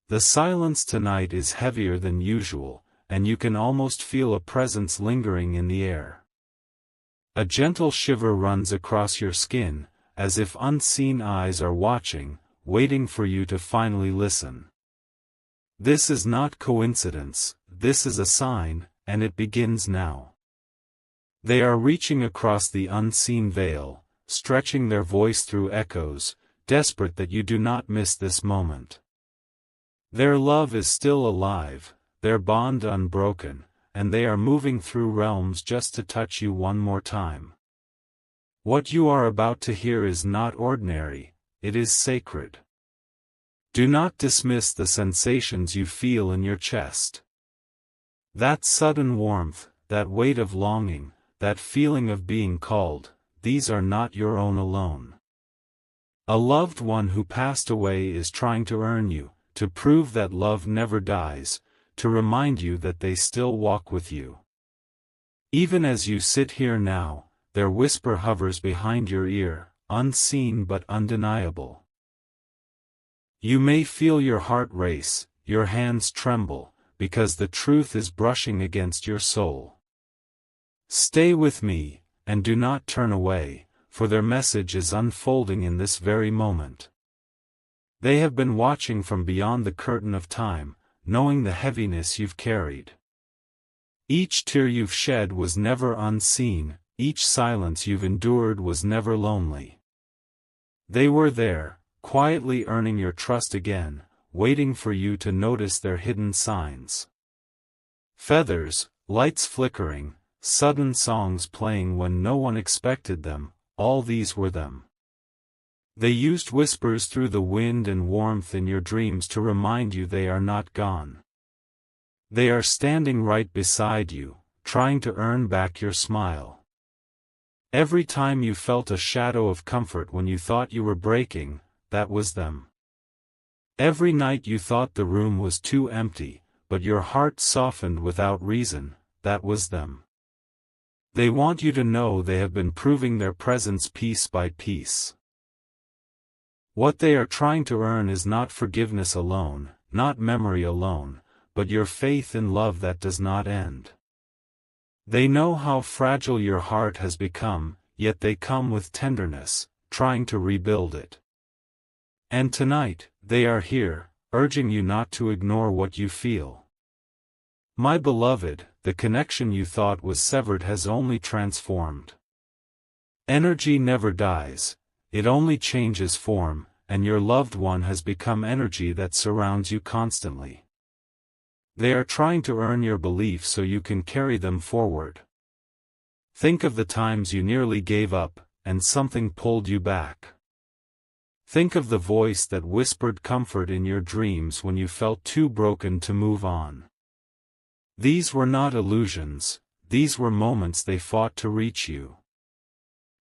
The silence tonight is heavier than usual, and you can almost feel a presence lingering in the air. A gentle shiver runs across your skin, as if unseen eyes are watching, waiting for you to finally listen. This is not coincidence, this is a sign, and it begins now. They are reaching across the unseen veil, stretching their voice through echoes, desperate that you do not miss this moment. Their love is still alive, their bond unbroken, and they are moving through realms just to touch you one more time. What you are about to hear is not ordinary, it is sacred. Do not dismiss the sensations you feel in your chest. That sudden warmth, that weight of longing, that feeling of being called, these are not your own alone. A loved one who passed away is trying to earn you, to prove that love never dies, to remind you that they still walk with you. Even as you sit here now, their whisper hovers behind your ear, unseen but undeniable. You may feel your heart race, your hands tremble, because the truth is brushing against your soul. Stay with me, and do not turn away, for their message is unfolding in this very moment. They have been watching from beyond the curtain of time, knowing the heaviness you've carried. Each tear you've shed was never unseen, each silence you've endured was never lonely. They were there, quietly earning your trust again, waiting for you to notice their hidden signs. Feathers, lights flickering, sudden songs playing when no one expected them, all these were them. They used whispers through the wind and warmth in your dreams to remind you they are not gone. They are standing right beside you, trying to earn back your smile. Every time you felt a shadow of comfort when you thought you were breaking, that was them. Every night you thought the room was too empty, but your heart softened without reason, that was them. They want you to know they have been proving their presence piece by piece. What they are trying to earn is not forgiveness alone, not memory alone, but your faith in love that does not end. They know how fragile your heart has become, yet they come with tenderness, trying to rebuild it. And tonight, they are here, urging you not to ignore what you feel. My beloved, the connection you thought was severed has only transformed. Energy never dies, it only changes form, and your loved one has become energy that surrounds you constantly. They are trying to earn your belief so you can carry them forward. Think of the times you nearly gave up, and something pulled you back. Think of the voice that whispered comfort in your dreams when you felt too broken to move on. These were not illusions, these were moments they fought to reach you.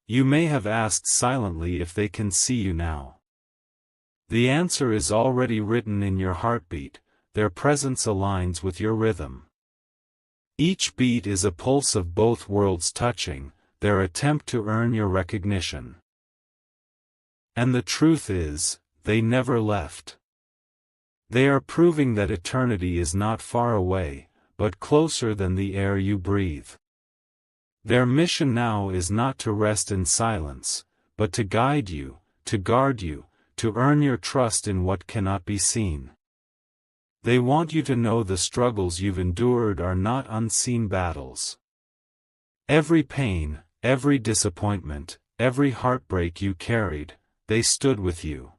You may have asked silently if they can see you now. The answer is already written in your heartbeat, their presence aligns with your rhythm. Each beat is a pulse of both worlds touching, their attempt to earn your recognition. And the truth is, they never left. They are proving that eternity is not far away, but closer than the air you breathe. Their mission now is not to rest in silence, but to guide you, to guard you, to earn your trust in what cannot be seen. They want you to know the struggles you've endured are not unseen battles. Every pain, every disappointment, every heartbreak you carried, they stood with you.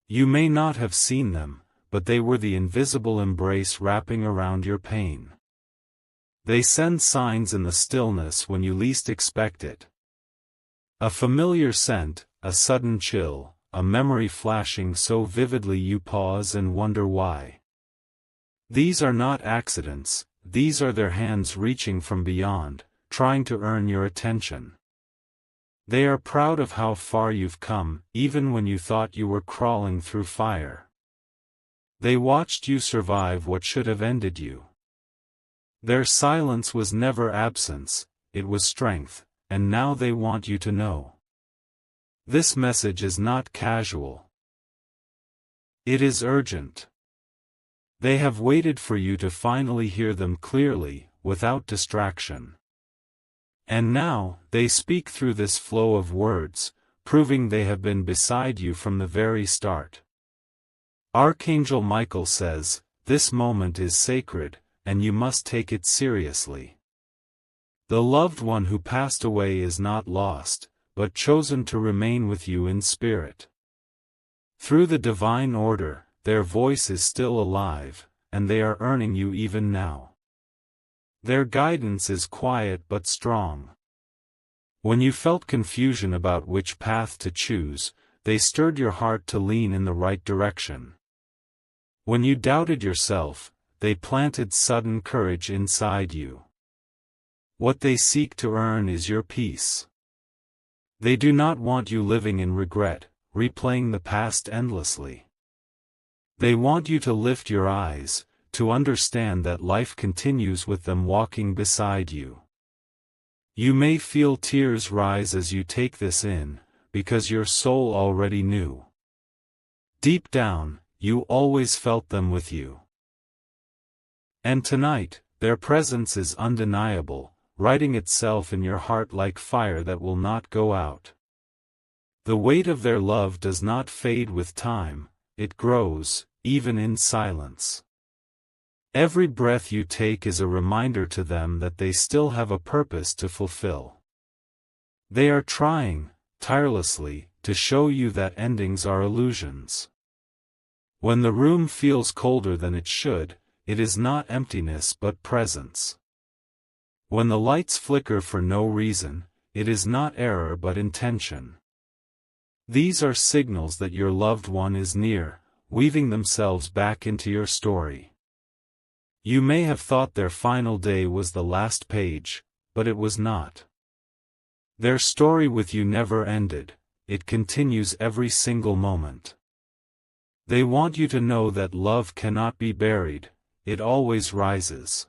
You may not have seen them, but they were the invisible embrace wrapping around your pain. They send signs in the stillness when you least expect it. A familiar scent, a sudden chill, a memory flashing so vividly you pause and wonder why. These are not accidents, these are their hands reaching from beyond, trying to earn your attention. They are proud of how far you've come, even when you thought you were crawling through fire. They watched you survive what should have ended you. Their silence was never absence, it was strength, and now they want you to know. This message is not casual. It is urgent. They have waited for you to finally hear them clearly, without distraction. And now, they speak through this flow of words, proving they have been beside you from the very start. Archangel Michael says, "This moment is sacred, and you must take it seriously." The loved one who passed away is not lost, but chosen to remain with you in spirit. Through the divine order, their voice is still alive, and they are earning you even now. Their guidance is quiet but strong. When you felt confusion about which path to choose, they stirred your heart to lean in the right direction. When you doubted yourself, they planted sudden courage inside you. What they seek to earn is your peace. They do not want you living in regret, replaying the past endlessly. They want you to lift your eyes, to understand that life continues with them walking beside you. You may feel tears rise as you take this in, because your soul already knew. Deep down, you always felt them with you. And tonight, their presence is undeniable, writing itself in your heart like fire that will not go out. The weight of their love does not fade with time, it grows, even in silence. Every breath you take is a reminder to them that they still have a purpose to fulfill. They are trying, tirelessly, to show you that endings are illusions. When the room feels colder than it should, it is not emptiness but presence. When the lights flicker for no reason, it is not error but intention. These are signals that your loved one is near, weaving themselves back into your story. You may have thought their final day was the last page, but it was not. Their story with you never ended, it continues every single moment. They want you to know that love cannot be buried, it always rises.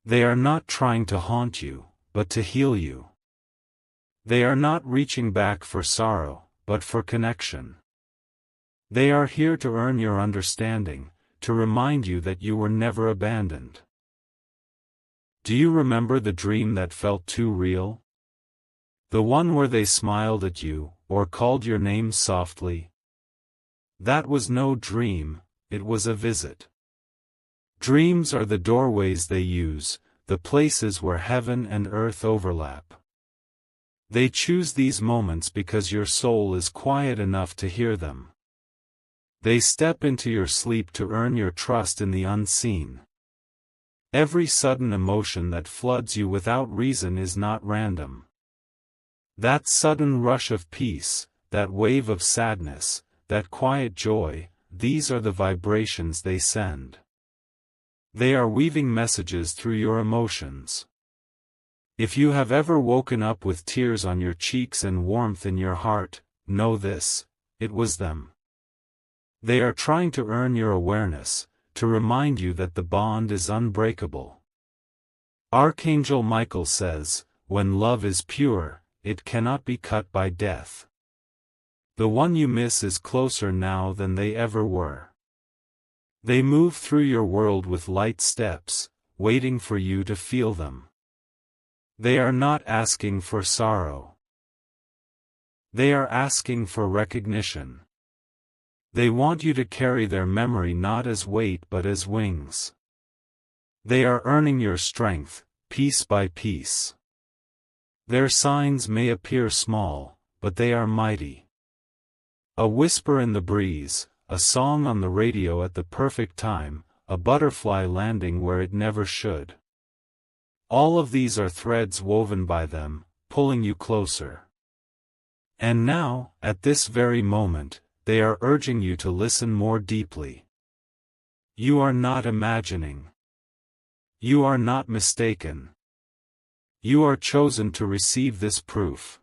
They are not trying to haunt you, but to heal you. They are not reaching back for sorrow, but for connection. They are here to earn your understanding, to remind you that you were never abandoned. Do you remember the dream that felt too real? The one where they smiled at you, or called your name softly? That was no dream, it was a visit. Dreams are the doorways they use, the places where heaven and earth overlap. They choose these moments because your soul is quiet enough to hear them. They step into your sleep to earn your trust in the unseen. Every sudden emotion that floods you without reason is not random. That sudden rush of peace, that wave of sadness, that quiet joy, these are the vibrations they send. They are weaving messages through your emotions. If you have ever woken up with tears on your cheeks and warmth in your heart, know this, it was them. They are trying to earn your awareness, to remind you that the bond is unbreakable. Archangel Michael says, when love is pure, it cannot be cut by death. The one you miss is closer now than they ever were. They move through your world with light steps, waiting for you to feel them. They are not asking for sorrow. They are asking for recognition. They want you to carry their memory not as weight but as wings. They are earning your strength, piece by piece. Their signs may appear small, but they are mighty. A whisper in the breeze, a song on the radio at the perfect time, a butterfly landing where it never should. All of these are threads woven by them, pulling you closer. And now, at this very moment, they are urging you to listen more deeply. You are not imagining. You are not mistaken. You are chosen to receive this proof.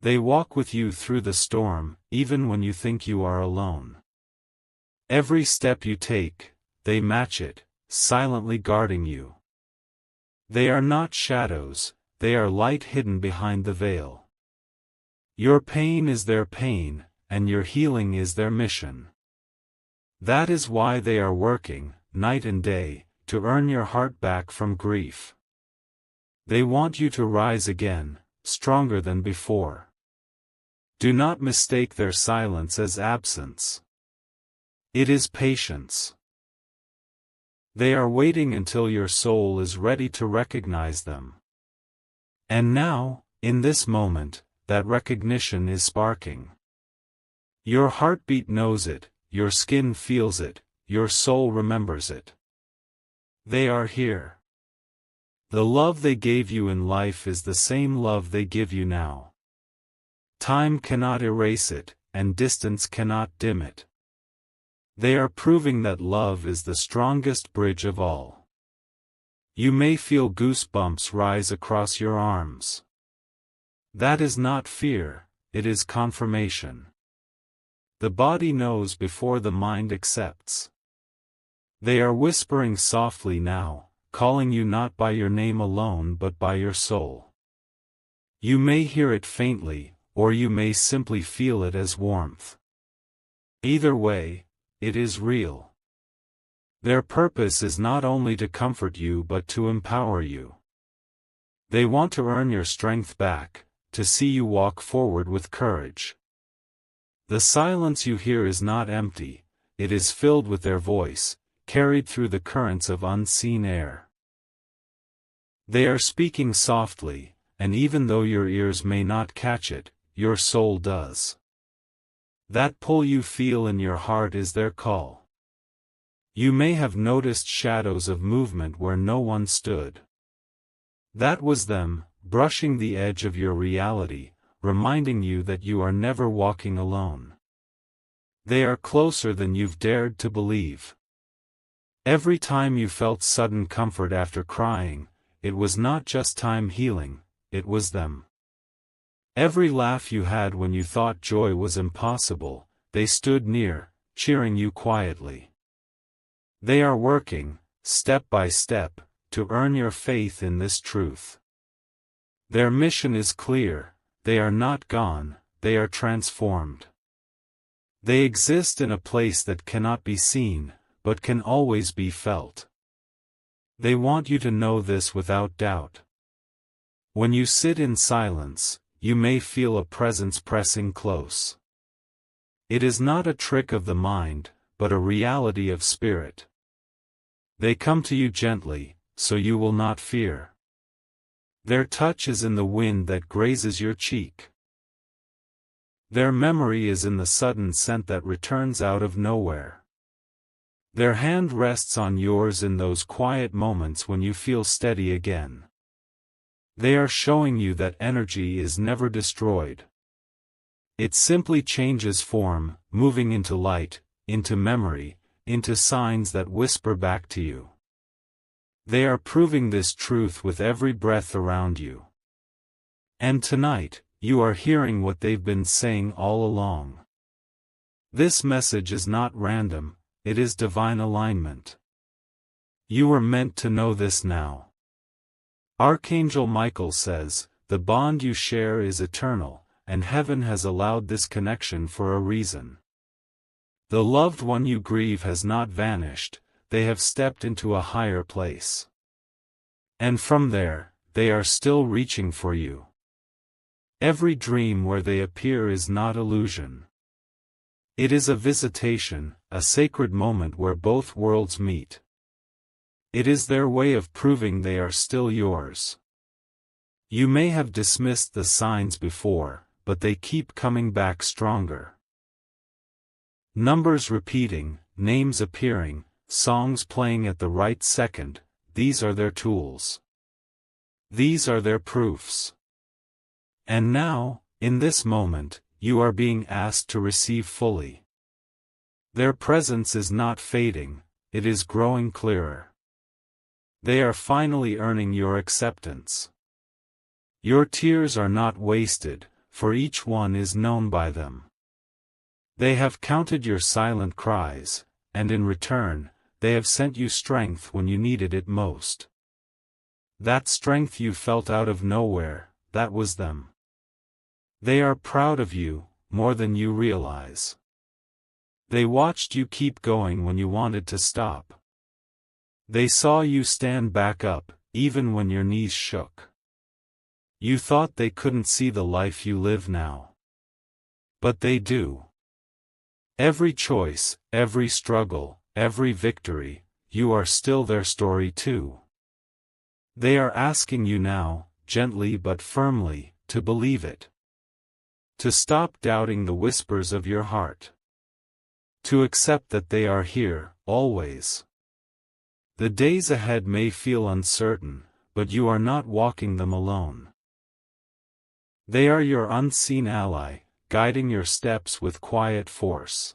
They walk with you through the storm, even when you think you are alone. Every step you take, they match it, silently guarding you. They are not shadows, they are light hidden behind the veil. Your pain is their pain, and your healing is their mission. That is why they are working, night and day, to earn your heart back from grief. They want you to rise again, stronger than before. Do not mistake their silence as absence. It is patience. They are waiting until your soul is ready to recognize them. And now, in this moment, that recognition is sparking. Your heartbeat knows it, your skin feels it, your soul remembers it. They are here. The love they gave you in life is the same love they give you now. Time cannot erase it, and distance cannot dim it. They are proving that love is the strongest bridge of all. You may feel goosebumps rise across your arms. That is not fear, it is confirmation. The body knows before the mind accepts. They are whispering softly now, calling you not by your name alone but by your soul. You may hear it faintly, or you may simply feel it as warmth. Either way, it is real. Their purpose is not only to comfort you but to empower you. They want to earn your strength back, to see you walk forward with courage. The silence you hear is not empty, it is filled with their voice, carried through the currents of unseen air. They are speaking softly, and even though your ears may not catch it, your soul does. That pull you feel in your heart is their call. You may have noticed shadows of movement where no one stood. That was them, brushing the edge of your reality, reminding you that you are never walking alone. They are closer than you've dared to believe. Every time you felt sudden comfort after crying, it was not just time healing, it was them. Every laugh you had when you thought joy was impossible, they stood near, cheering you quietly. They are working, step by step, to earn your faith in this truth. Their mission is clear, they are not gone, they are transformed. They exist in a place that cannot be seen, but can always be felt. They want you to know this without doubt. When you sit in silence, you may feel a presence pressing close. It is not a trick of the mind, but a reality of spirit. They come to you gently, so you will not fear. Their touch is in the wind that grazes your cheek. Their memory is in the sudden scent that returns out of nowhere. Their hand rests on yours in those quiet moments when you feel steady again. They are showing you that energy is never destroyed. It simply changes form, moving into light, into memory, into signs that whisper back to you. They are proving this truth with every breath around you. And tonight, you are hearing what they've been saying all along. This message is not random, it is divine alignment. You are meant to know this now. Archangel Michael says, "The bond you share is eternal, and heaven has allowed this connection for a reason." The loved one you grieve has not vanished, they have stepped into a higher place. And from there, they are still reaching for you. Every dream where they appear is not illusion. It is a visitation, a sacred moment where both worlds meet. It is their way of proving they are still yours. You may have dismissed the signs before, but they keep coming back stronger. Numbers repeating, names appearing, songs playing at the right second, these are their tools. These are their proofs. And now, in this moment, you are being asked to receive fully. Their presence is not fading, it is growing clearer. They are finally earning your acceptance. Your tears are not wasted, for each one is known by them. They have counted your silent cries, and in return, they have sent you strength when you needed it most. That strength you felt out of nowhere, that was them. They are proud of you, more than you realize. They watched you keep going when you wanted to stop. They saw you stand back up, even when your knees shook. You thought they couldn't see the life you live now. But they do. Every choice, every struggle, every victory, you are still their story too. They are asking you now, gently but firmly, to believe it. To stop doubting the whispers of your heart. To accept that they are here, always. The days ahead may feel uncertain, but you are not walking them alone. They are your unseen ally, guiding your steps with quiet force.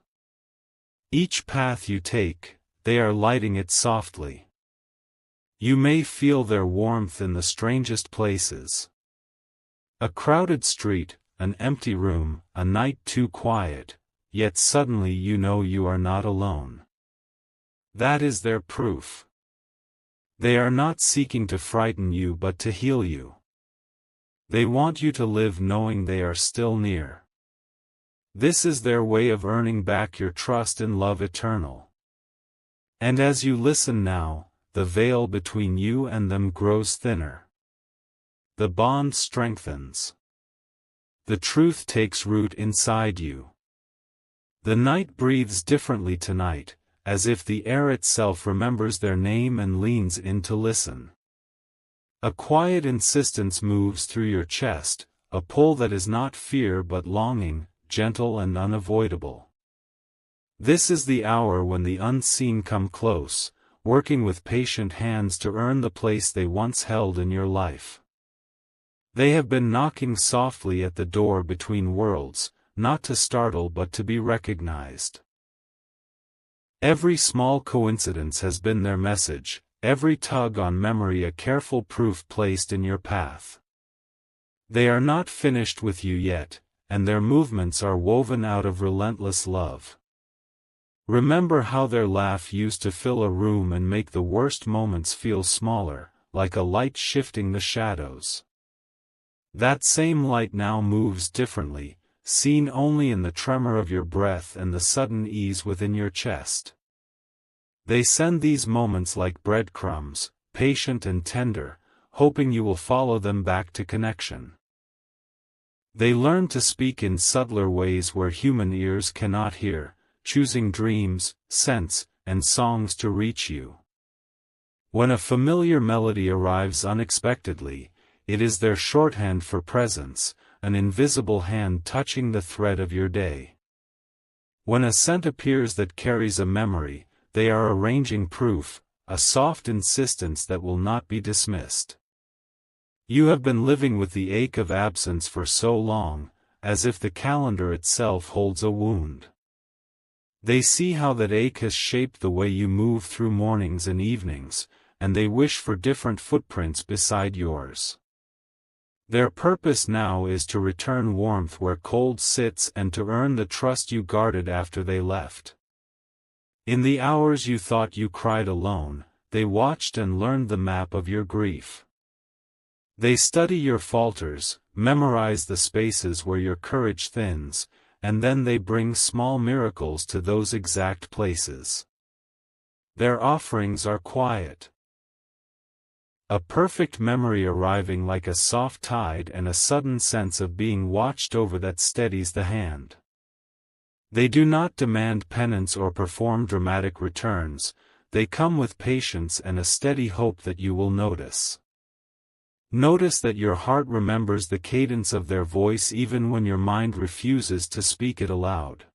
Each path you take, they are lighting it softly. You may feel their warmth in the strangest places. A crowded street, an empty room, a night too quiet, yet suddenly you know you are not alone. That is their proof. They are not seeking to frighten you but to heal you. They want you to live knowing they are still near. This is their way of earning back your trust in love eternal. And as you listen now, the veil between you and them grows thinner. The bond strengthens. The truth takes root inside you. The night breathes differently tonight, as if the air itself remembers their name and leans in to listen. A quiet insistence moves through your chest, a pull that is not fear but longing, gentle and unavoidable. This is the hour when the unseen come close, working with patient hands to earn the place they once held in your life. They have been knocking softly at the door between worlds, not to startle but to be recognized. Every small coincidence has been their message, every tug on memory a careful proof placed in your path. They are not finished with you yet, and their movements are woven out of relentless love. Remember how their laugh used to fill a room and make the worst moments feel smaller, like a light shifting the shadows. That same light now moves differently, seen only in the tremor of your breath and the sudden ease within your chest. They send these moments like breadcrumbs, patient and tender, hoping you will follow them back to connection. They learn to speak in subtler ways where human ears cannot hear, choosing dreams, scents, and songs to reach you. When a familiar melody arrives unexpectedly, it is their shorthand for presence, an invisible hand touching the thread of your day. When a scent appears that carries a memory, they are arranging proof, a soft insistence that will not be dismissed. You have been living with the ache of absence for so long, as if the calendar itself holds a wound. They see how that ache has shaped the way you move through mornings and evenings, and they wish for different footprints beside yours. Their purpose now is to return warmth where cold sits and to earn the trust you guarded after they left. In the hours you thought you cried alone, they watched and learned the map of your grief. They study your falters, memorize the spaces where your courage thins, and then they bring small miracles to those exact places. Their offerings are quiet. A perfect memory arriving like a soft tide and a sudden sense of being watched over that steadies the hand. They do not demand penance or perform dramatic returns, they come with patience and a steady hope that you will notice. Notice that your heart remembers the cadence of their voice even when your mind refuses to speak it aloud.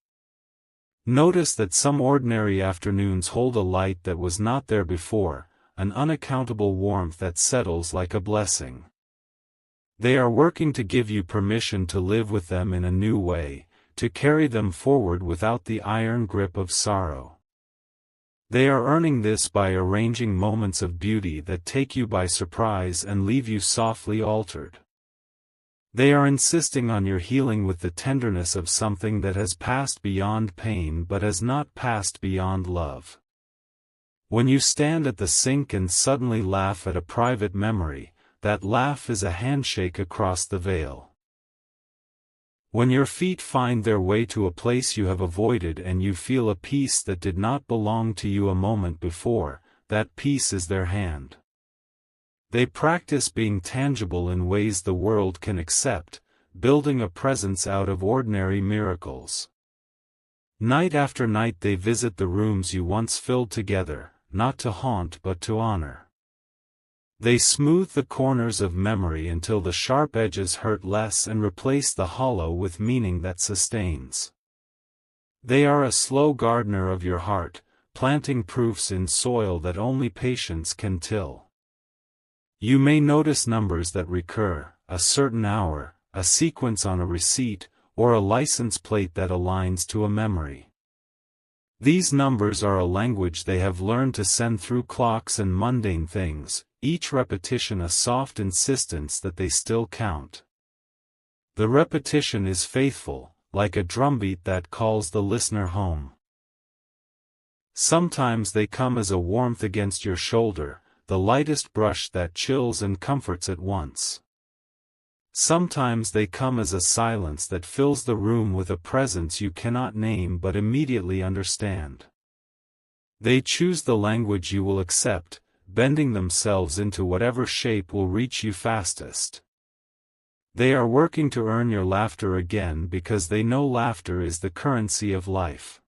Notice that some ordinary afternoons hold a light that was not there before, an unaccountable warmth that settles like a blessing. They are working to give you permission to live with them in a new way, to carry them forward without the iron grip of sorrow. They are earning this by arranging moments of beauty that take you by surprise and leave you softly altered. They are insisting on your healing with the tenderness of something that has passed beyond pain but has not passed beyond love. When you stand at the sink and suddenly laugh at a private memory, that laugh is a handshake across the veil. When your feet find their way to a place you have avoided and you feel a peace that did not belong to you a moment before, that peace is their hand. They practice being tangible in ways the world can accept, building a presence out of ordinary miracles. Night after night they visit the rooms you once filled together, not to haunt but to honor. They smooth the corners of memory until the sharp edges hurt less and replace the hollow with meaning that sustains. They are a slow gardener of your heart, planting proofs in soil that only patience can till. You may notice numbers that recur, a certain hour, a sequence on a receipt, or a license plate that aligns to a memory. These numbers are a language they have learned to send through clocks and mundane things, each repetition a soft insistence that they still count. The repetition is faithful, like a drumbeat that calls the listener home. Sometimes they come as a warmth against your shoulder, the lightest brush that chills and comforts at once. Sometimes they come as a silence that fills the room with a presence you cannot name but immediately understand. They choose the language you will accept, bending themselves into whatever shape will reach you fastest. They are working to earn your laughter again because they know laughter is the currency of life.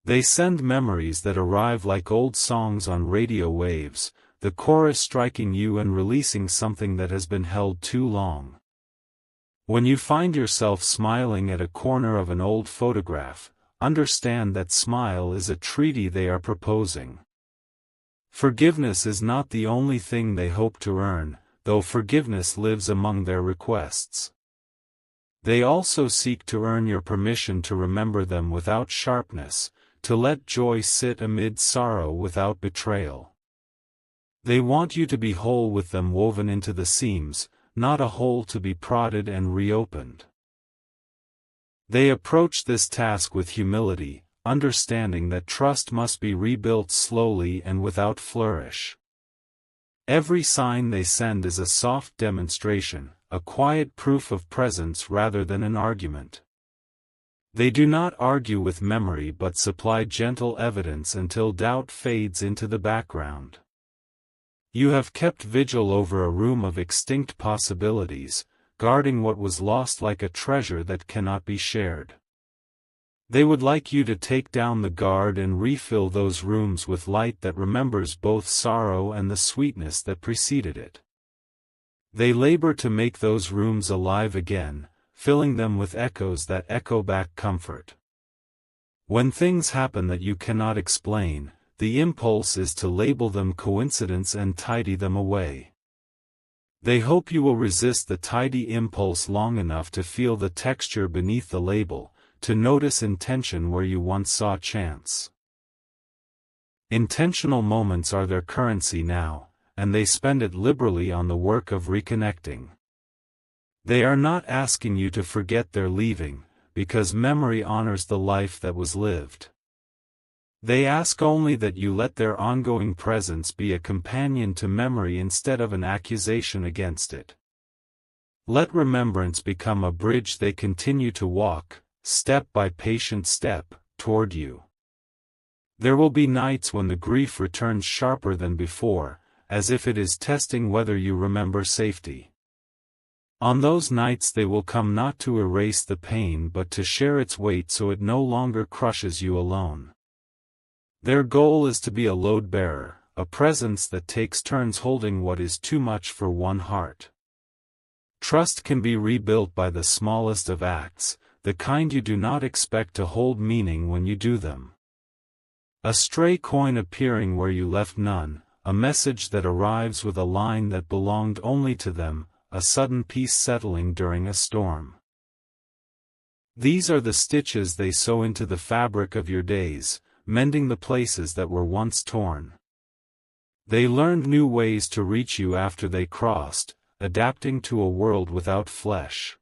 They send memories that arrive like old songs on radio waves, the chorus striking you and releasing something that has been held too long. When you find yourself smiling at a corner of an old photograph, understand that smile is a treaty they are proposing. Forgiveness is not the only thing they hope to earn, though forgiveness lives among their requests. They also seek to earn your permission to remember them without sharpness, to let joy sit amid sorrow without betrayal. They want you to be whole with them woven into the seams, not a hole to be prodded and reopened. They approach this task with humility, understanding that trust must be rebuilt slowly and without flourish. Every sign they send is a soft demonstration, a quiet proof of presence rather than an argument. They do not argue with memory but supply gentle evidence until doubt fades into the background. You have kept vigil over a room of extinct possibilities, guarding what was lost like a treasure that cannot be shared. They would like you to take down the guard and refill those rooms with light that remembers both sorrow and the sweetness that preceded it. They labor to make those rooms alive again, filling them with echoes that echo back comfort. When things happen that you cannot explain, the impulse is to label them coincidence and tidy them away. They hope you will resist the tidy impulse long enough to feel the texture beneath the label, to notice intention where you once saw chance. Intentional moments are their currency now, and they spend it liberally on the work of reconnecting. They are not asking you to forget their leaving, because memory honors the life that was lived. They ask only that you let their ongoing presence be a companion to memory instead of an accusation against it. Let remembrance become a bridge they continue to walk, step by patient step, toward you. There will be nights when the grief returns sharper than before, as if it is testing whether you remember safety. On those nights they will come not to erase the pain but to share its weight so it no longer crushes you alone. Their goal is to be a load bearer, a presence that takes turns holding what is too much for one heart. Trust can be rebuilt by the smallest of acts, the kind you do not expect to hold meaning when you do them. A stray coin appearing where you left none, a message that arrives with a line that belonged only to them, a sudden peace settling during a storm. These are the stitches they sew into the fabric of your days, mending the places that were once torn. They learned new ways to reach you after they crossed, adapting to a world without flesh.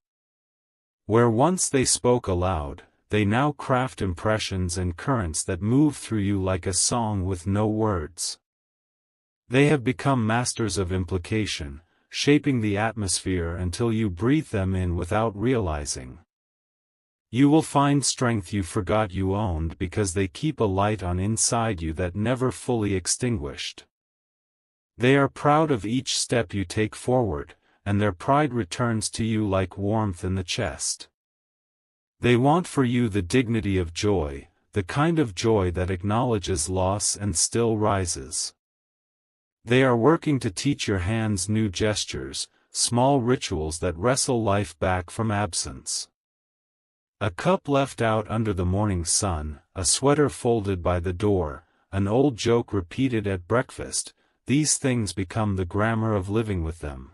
Where once they spoke aloud, they now craft impressions and currents that move through you like a song with no words. They have become masters of implication, shaping the atmosphere until you breathe them in without realizing. You will find strength you forgot you owned because they keep a light on inside you that never fully extinguished. They are proud of each step you take forward, and their pride returns to you like warmth in the chest. They want for you the dignity of joy, the kind of joy that acknowledges loss and still rises. They are working to teach your hands new gestures, small rituals that wrestle life back from absence. A cup left out under the morning sun, a sweater folded by the door, an old joke repeated at breakfast, these things become the grammar of living with them.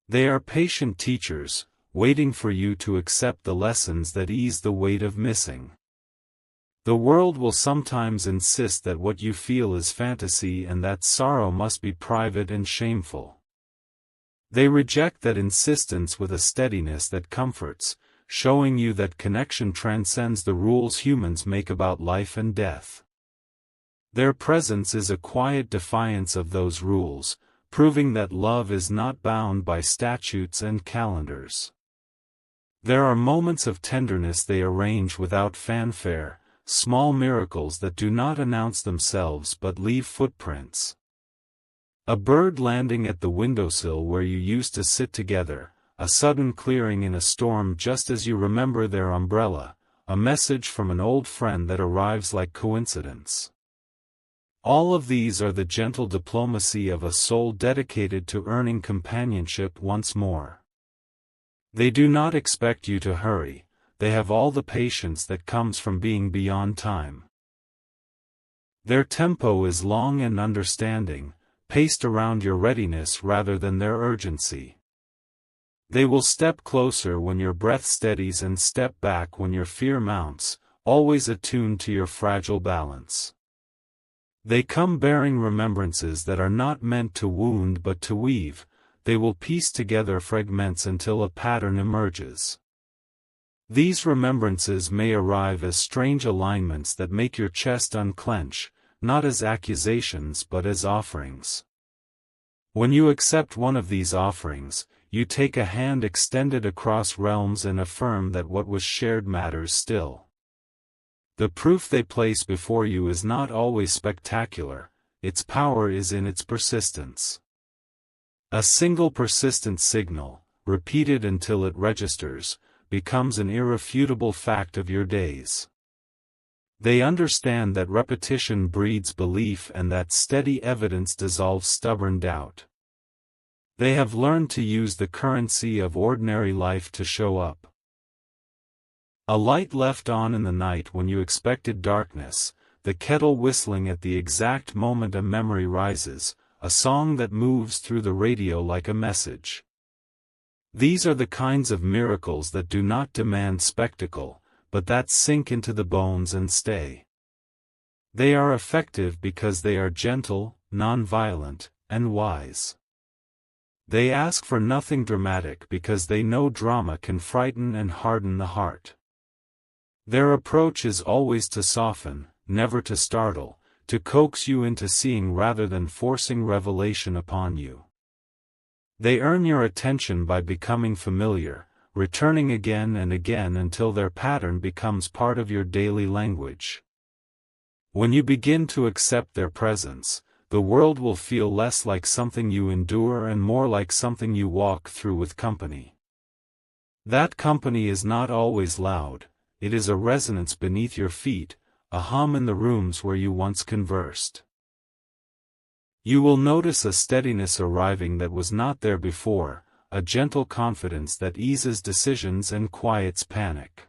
They are patient teachers, waiting for you to accept the lessons that ease the weight of missing. The world will sometimes insist that what you feel is fantasy and that sorrow must be private and shameful. They reject that insistence with a steadiness that comforts, showing you that connection transcends the rules humans make about life and death. Their presence is a quiet defiance of those rules, proving that love is not bound by statutes and calendars. There are moments of tenderness they arrange without fanfare, small miracles that do not announce themselves but leave footprints. A bird landing at the windowsill where you used to sit together, a sudden clearing in a storm just as you remember their umbrella, a message from an old friend that arrives like coincidence. All of these are the gentle diplomacy of a soul dedicated to earning companionship once more. They do not expect you to hurry, they have all the patience that comes from being beyond time. Their tempo is long and understanding, paced around your readiness rather than their urgency. They will step closer when your breath steadies and step back when your fear mounts, always attuned to your fragile balance. They come bearing remembrances that are not meant to wound but to weave, they will piece together fragments until a pattern emerges. These remembrances may arrive as strange alignments that make your chest unclench, not as accusations but as offerings. When you accept one of these offerings, you take a hand extended across realms and affirm that what was shared matters still. The proof they place before you is not always spectacular, its power is in its persistence. A single persistent signal, repeated until it registers, becomes an irrefutable fact of your days. They understand that repetition breeds belief and that steady evidence dissolves stubborn doubt. They have learned to use the currency of ordinary life to show up. A light left on in the night when you expected darkness, the kettle whistling at the exact moment a memory rises, a song that moves through the radio like a message. These are the kinds of miracles that do not demand spectacle, but that sink into the bones and stay. They are effective because they are gentle, non-violent, and wise. They ask for nothing dramatic because they know drama can frighten and harden the heart. Their approach is always to soften, never to startle, to coax you into seeing rather than forcing revelation upon you. They earn your attention by becoming familiar, returning again and again until their pattern becomes part of your daily language. When you begin to accept their presence, the world will feel less like something you endure and more like something you walk through with company. That company is not always loud, it is a resonance beneath your feet, a hum in the rooms where you once conversed. You will notice a steadiness arriving that was not there before, a gentle confidence that eases decisions and quiets panic.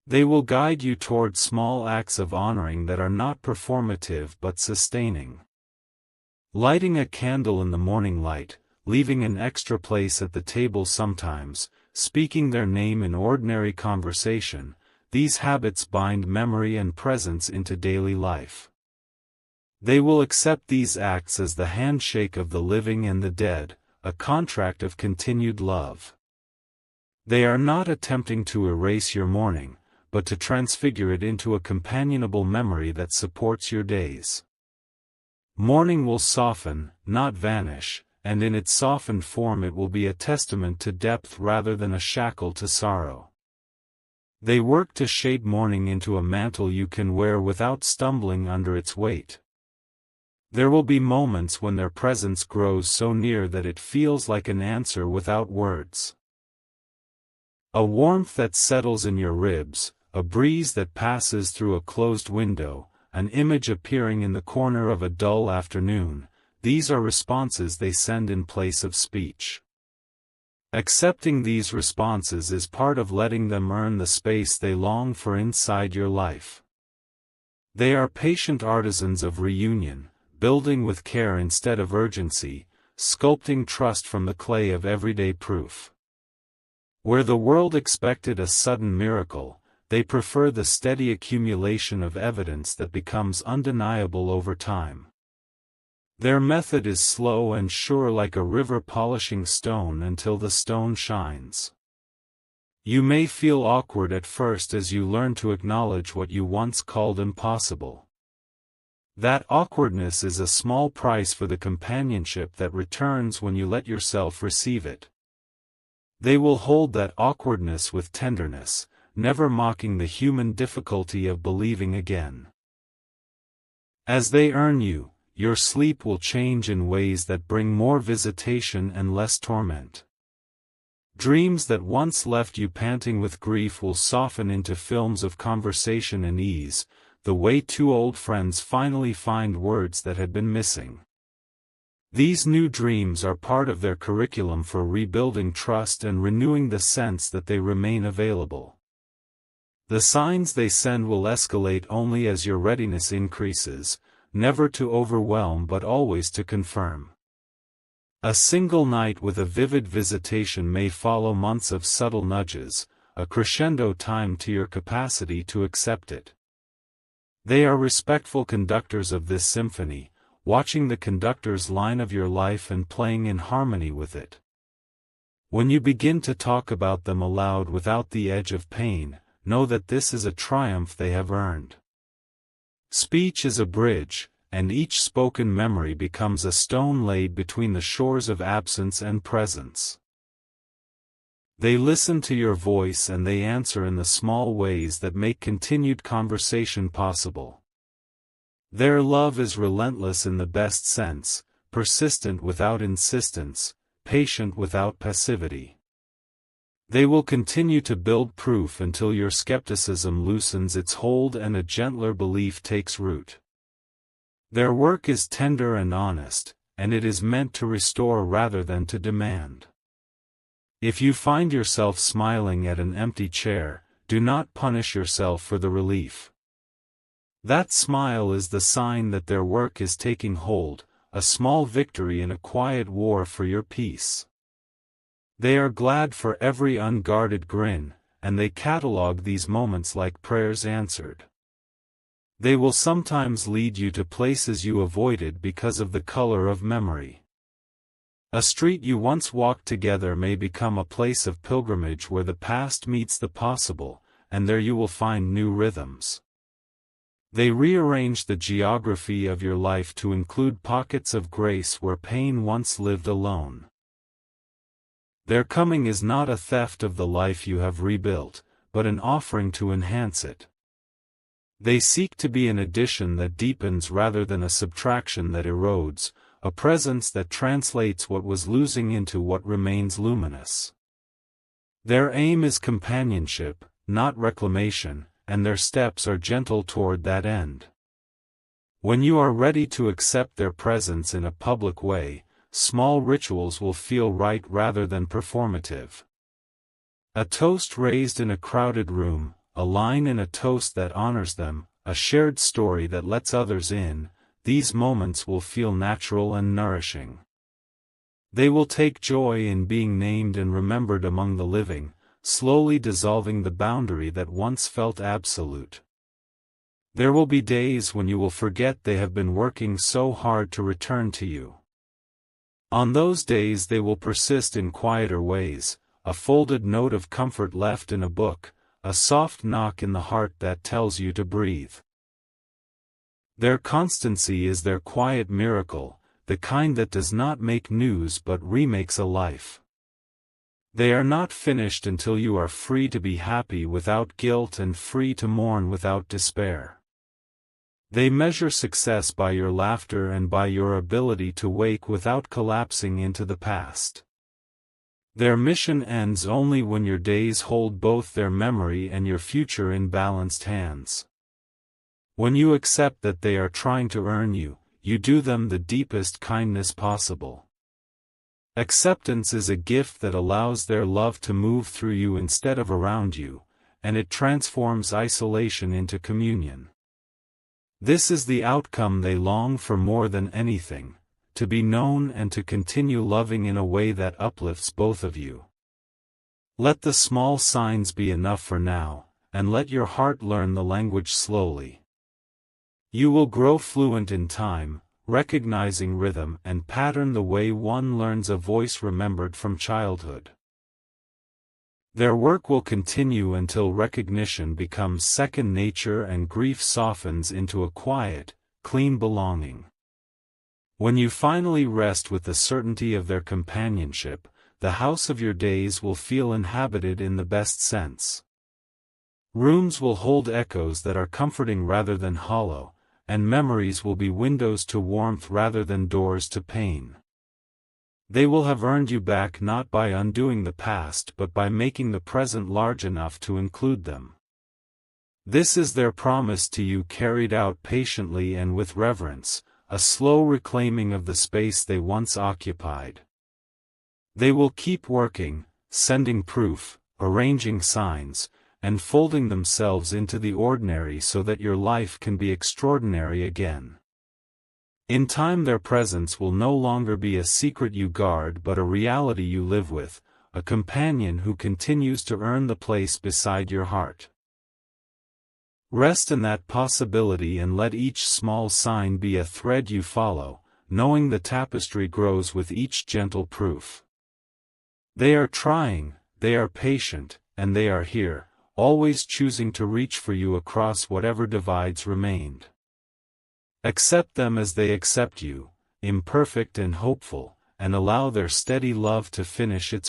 They will guide you toward small acts of honoring that are not performative but sustaining. Lighting a candle in the morning light, leaving an extra place at the table sometimes, speaking their name in ordinary conversation, these habits bind memory and presence into daily life. They will accept these acts as the handshake of the living and the dead, a contract of continued love. They are not attempting to erase your morning, but to transfigure it into a companionable memory that supports your days. Morning will soften, not vanish, and in its softened form it will be a testament to depth rather than a shackle to sorrow. They work to shape mourning into a mantle you can wear without stumbling under its weight. There will be moments when their presence grows so near that it feels like an answer without words. A warmth that settles in your ribs, a breeze that passes through a closed window, an image appearing in the corner of a dull afternoon, these are responses they send in place of speech. Accepting these responses is part of letting them earn the space they long for inside your life. They are patient artisans of reunion, building with care instead of urgency, sculpting trust from the clay of everyday proof. Where the world expected a sudden miracle, they prefer the steady accumulation of evidence that becomes undeniable over time. Their method is slow and sure, like a river polishing stone until the stone shines. You may feel awkward at first as you learn to acknowledge what you once called impossible. That awkwardness is a small price for the companionship that returns when you let yourself receive it. They will hold that awkwardness with tenderness, never mocking the human difficulty of believing again. As they earn you, your sleep will change in ways that bring more visitation and less torment. Dreams that once left you panting with grief will soften into films of conversation and ease, the way two old friends finally find words that had been missing. These new dreams are part of their curriculum for rebuilding trust and renewing the sense that they remain available. The signs they send will escalate only as your readiness increases, never to overwhelm but always to confirm. A single night with a vivid visitation may follow months of subtle nudges, a crescendo time to your capacity to accept it. They are respectful conductors of this symphony, watching the conductor's line of your life and playing in harmony with it. When you begin to talk about them aloud without the edge of pain, know that this is a triumph they have earned. Speech is a bridge, and each spoken memory becomes a stone laid between the shores of absence and presence. They listen to your voice and they answer in the small ways that make continued conversation possible. Their love is relentless in the best sense, persistent without insistence, patient without passivity. They will continue to build proof until your skepticism loosens its hold and a gentler belief takes root. Their work is tender and honest, and it is meant to restore rather than to demand. If you find yourself smiling at an empty chair, do not punish yourself for the relief. That smile is the sign that their work is taking hold, a small victory in a quiet war for your peace. They are glad for every unguarded grin, and they catalog these moments like prayers answered. They will sometimes lead you to places you avoided because of the color of memory. A street you once walked together may become a place of pilgrimage where the past meets the possible, and there you will find new rhythms. They rearrange the geography of your life to include pockets of grace where pain once lived alone. Their coming is not a theft of the life you have rebuilt, but an offering to enhance it. They seek to be an addition that deepens rather than a subtraction that erodes, a presence that translates what was losing into what remains luminous. Their aim is companionship, not reclamation, and their steps are gentle toward that end. When you are ready to accept their presence in a public way, small rituals will feel right rather than performative. A toast raised in a crowded room, a line in a toast that honors them, a shared story that lets others in, these moments will feel natural and nourishing. They will take joy in being named and remembered among the living, slowly dissolving the boundary that once felt absolute. There will be days when you will forget they have been working so hard to return to you. On those days they will persist in quieter ways, a folded note of comfort left in a book, a soft knock in the heart that tells you to breathe. Their constancy is their quiet miracle, the kind that does not make news but remakes a life. They are not finished until you are free to be happy without guilt and free to mourn without despair. They measure success by your laughter and by your ability to wake without collapsing into the past. Their mission ends only when your days hold both their memory and your future in balanced hands. When you accept that they are trying to earn you, you do them the deepest kindness possible. Acceptance is a gift that allows their love to move through you instead of around you, and it transforms isolation into communion. This is the outcome they long for more than anything, to be known and to continue loving in a way that uplifts both of you. Let the small signs be enough for now, and let your heart learn the language slowly. You will grow fluent in time, recognizing rhythm and pattern the way one learns a voice remembered from childhood. Their work will continue until recognition becomes second nature and grief softens into a quiet, clean belonging. When you finally rest with the certainty of their companionship, the house of your days will feel inhabited in the best sense. Rooms will hold echoes that are comforting rather than hollow, and memories will be windows to warmth rather than doors to pain. They will have earned you back not by undoing the past but by making the present large enough to include them. This is their promise to you carried out patiently and with reverence, a slow reclaiming of the space they once occupied. They will keep working, sending proof, arranging signs, and folding themselves into the ordinary so that your life can be extraordinary again. In time their presence will no longer be a secret you guard but a reality you live with, a companion who continues to earn the place beside your heart. Rest in that possibility and let each small sign be a thread you follow, knowing the tapestry grows with each gentle proof. They are trying, they are patient, and they are here, always choosing to reach for you across whatever divides remained. Accept them as they accept you, imperfect and hopeful, and allow their steady love to finish its